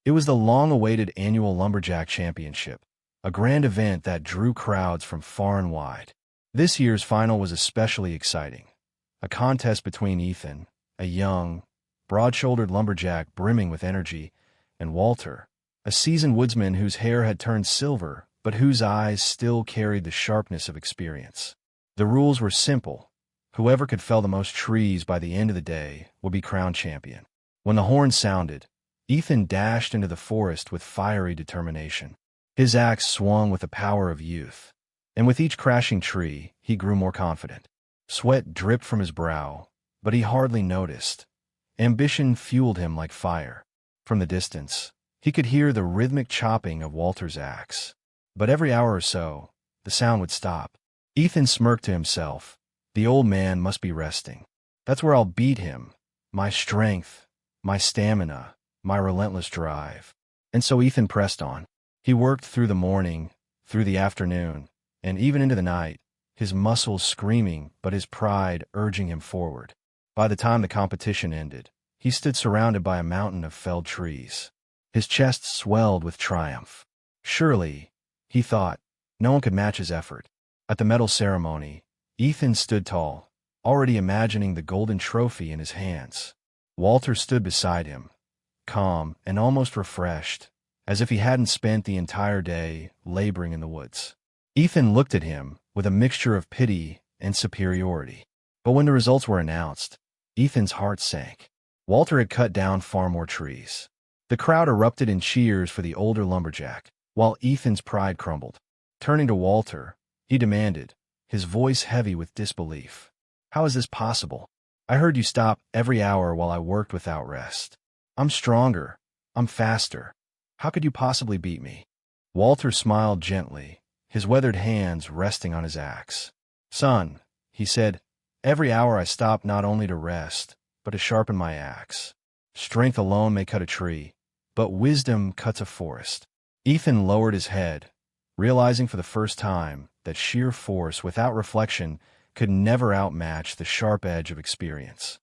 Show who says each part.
Speaker 1: It was the long-awaited annual Lumberjack Championship, a grand event that drew crowds from far and wide. This year's final was especially exciting. A contest between Ethan, a young, broad-shouldered lumberjack brimming with energy, and Walter, a seasoned woodsman whose hair had turned silver but whose eyes still carried the sharpness of experience. The rules were simple. Whoever could fell the most trees by the end of the day would be crowned champion. When the horn sounded, Ethan dashed into the forest with fiery determination. His axe swung with the power of youth, and with each crashing tree, he grew more confident. Sweat dripped from his brow, but he hardly noticed. Ambition fueled him like fire. From the distance, he could hear the rhythmic chopping of Walter's axe. But every hour or so, the sound would stop. Ethan smirked to himself. The old man must be resting. That's where I'll beat him. My strength, my stamina, my relentless drive. And so Ethan pressed on. He worked through the morning, through the afternoon, and even into the night, his muscles screaming but his pride urging him forward. By the time the competition ended, he stood surrounded by a mountain of felled trees. His chest swelled with triumph. Surely, he thought, no one could match his effort. At the medal ceremony, Ethan stood tall, already imagining the golden trophy in his hands. Walter stood beside him, calm and almost refreshed, as if he hadn't spent the entire day laboring in the woods. Ethan looked at him with a mixture of pity and superiority. But when the results were announced, Ethan's heart sank. Walter had cut down far more trees. The crowd erupted in cheers for the older lumberjack, while Ethan's pride crumbled. Turning to Walter, he demanded, his voice heavy with disbelief. How is this possible? I heard you stop every hour while I worked without rest. I'm stronger. I'm faster. How could you possibly beat me? Walter smiled gently, his weathered hands resting on his axe. Son, he said, every hour I stop not only to rest, but to sharpen my axe. Strength alone may cut a tree, but wisdom cuts a forest. Ethan lowered his head, realizing for the first time that sheer force without reflection could never outmatch the sharp edge of experience.